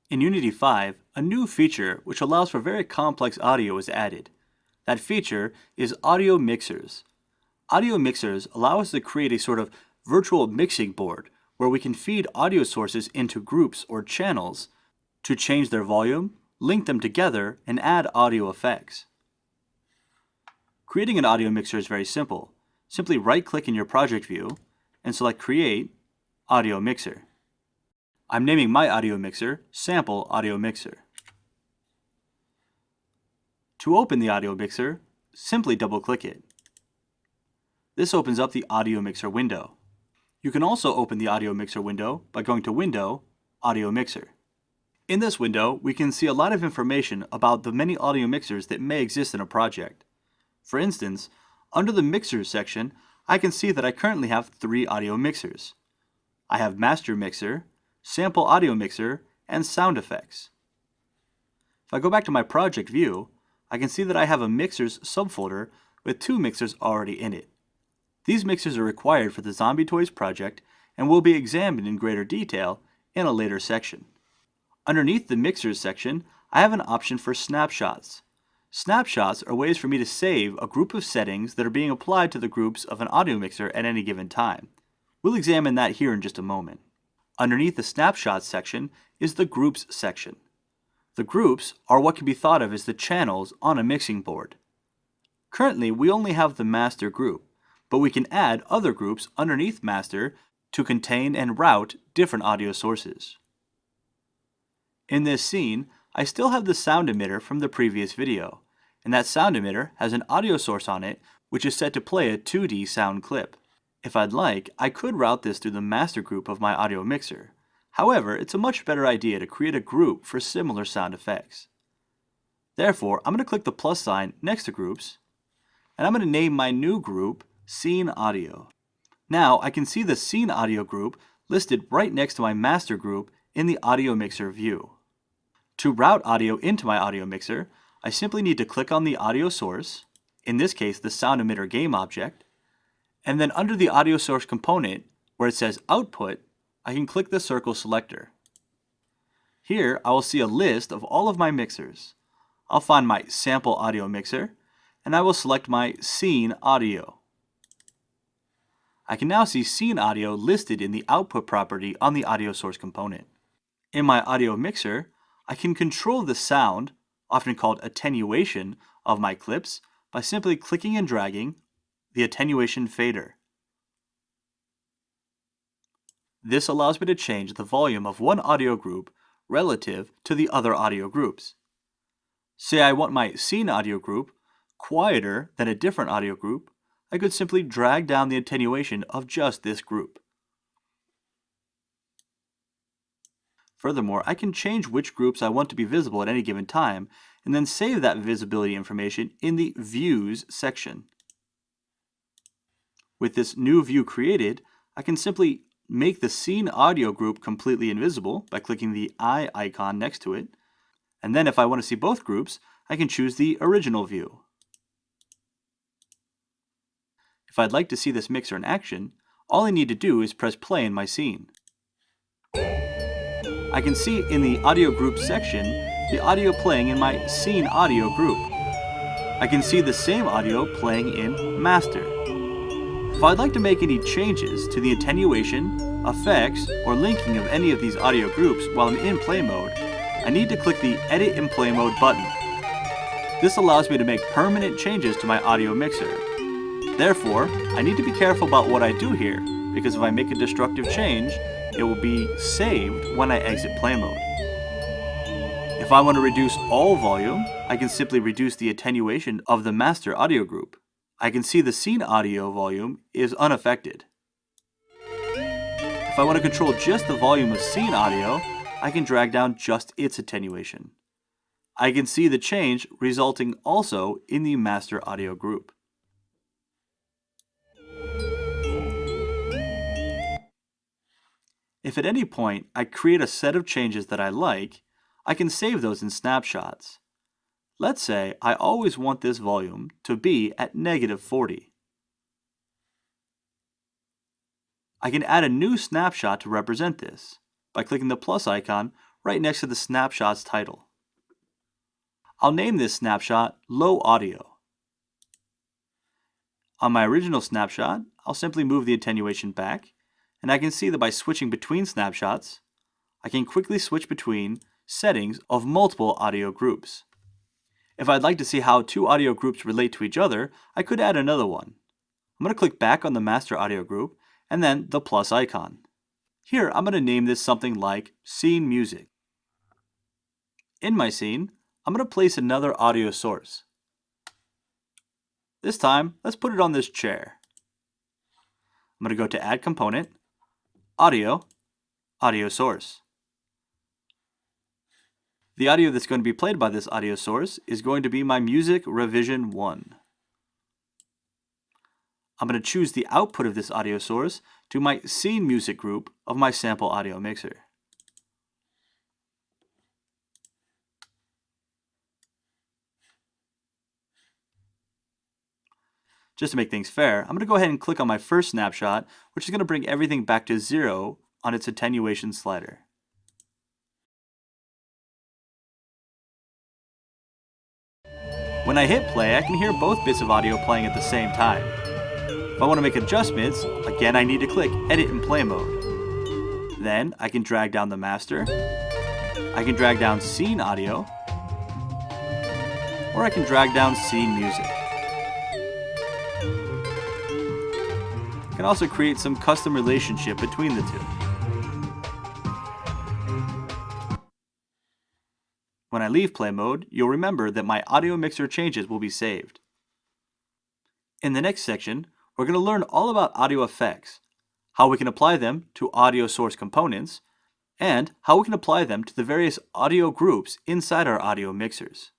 In Unity 5, a new feature which allows for very complex audio is added. That feature is audio mixers. Audio mixers allow us to create a sort of virtual mixing board where we can feed audio sources into groups or channels to change their volume, link them together, and add audio effects. Creating an audio mixer is very simple. Simply right-click in your project view and select Create Audio Mixer. I'm naming my audio mixer Sample Audio Mixer. To open the audio mixer, simply double-click it. This opens up the audio mixer window. You can also open the audio mixer window by going to Window, Audio Mixer. In this window, we can see a lot of information about the many audio mixers that may exist in a project. For instance, under the Mixers section, I can see that I currently have 3 audio mixers. I have Master Mixer, Sample Audio Mixer, and Sound Effects. If I go back to my project view, I can see that I have a Mixers subfolder with 2 mixers already in it. These mixers are required for the Zombie Toys project and will be examined in greater detail in a later section. Underneath the Mixers section, I have an option for snapshots. Snapshots are ways for me to save a group of settings that are being applied to the groups of an audio mixer at any given time. We'll examine that here in just a moment. Underneath the Snapshots section is the Groups section. The groups are what can be thought of as the channels on a mixing board. Currently, we only have the master group, but we can add other groups underneath master to contain and route different audio sources. In this scene, I still have the sound emitter from the previous video, and that sound emitter has an audio source on it which is set to play a 2D sound clip. If I'd like, I could route this through the master group of my audio mixer. However, it's a much better idea to create a group for similar sound effects. Therefore, I'm going to click the plus sign next to Groups, and I'm going to name my new group Scene Audio. Now I can see the Scene Audio group listed right next to my master group in the audio mixer view. To route audio into my audio mixer, I simply need to click on the audio source, in this case the sound emitter game object, and then under the audio source component, where it says Output, I can click the circle selector. Here I will see a list of all of my mixers. I'll find my Sample Audio Mixer, and I will select my Scene Audio. I can now see Scene Audio listed in the Output property on the audio source component. In my audio mixer, I can control the sound, often called attenuation, of my clips by simply clicking and dragging the attenuation fader. This allows me to change the volume of one audio group relative to the other audio groups. Say I want my Scene Audio group quieter than a different audio group, I could simply drag down the attenuation of just this group. Furthermore, I can change which groups I want to be visible at any given time, and then save that visibility information in the Views section. With this new view created, I can simply make the Scene Audio group completely invisible by clicking the eye icon next to it, and then if I want to see both groups, I can choose the original view. If I'd like to see this mixer in action, all I need to do is press play in my scene. I can see in the Audio Group section the audio playing in my Scene Audio group. I can see the same audio playing in Master. If I'd like to make any changes to the attenuation, effects, or linking of any of these audio groups while I'm in play mode, I need to click the Edit in Play Mode button. This allows me to make permanent changes to my audio mixer. Therefore, I need to be careful about what I do here, because if I make a destructive change, it will be saved when I exit play mode. If I want to reduce all volume, I can simply reduce the attenuation of the master audio group. I can see the Scene Audio volume is unaffected. If I want to control just the volume of Scene Audio, I can drag down just its attenuation. I can see the change resulting also in the master audio group. If at any point I create a set of changes that I like, I can save those in snapshots. Let's say I always want this volume to be at -40. I can add a new snapshot to represent this by clicking the plus icon right next to the snapshot's title. I'll name this snapshot Low Audio. On my original snapshot, I'll simply move the attenuation back, and I can see that by switching between snapshots, I can quickly switch between settings of multiple audio groups. If I'd like to see how two audio groups relate to each other, I could add another one. I'm going to click back on the master audio group and then the plus icon. Here, I'm going to name this something like Scene Music. In my scene, I'm going to place another audio source. This time, let's put it on this chair. I'm going to go to Add Component, Audio, Audio Source. The audio that's going to be played by this audio source is going to be my Music Revision 1. I'm going to choose the output of this audio source to my Scene Music group of my sample audio mixer. Just to make things fair, I'm going to go ahead and click on my first snapshot, which is going to bring everything back to 0 on its attenuation slider. When I hit play, I can hear both bits of audio playing at the same time. If I want to make adjustments, again I need to click Edit in Play Mode. Then I can drag down the master, I can drag down Scene Audio, or I can drag down Scene Music. I can also create some custom relationship between the two. When I leave play mode, you'll remember that my audio mixer changes will be saved. In the next section, we're going to learn all about audio effects, how we can apply them to audio source components, and how we can apply them to the various audio groups inside our audio mixers.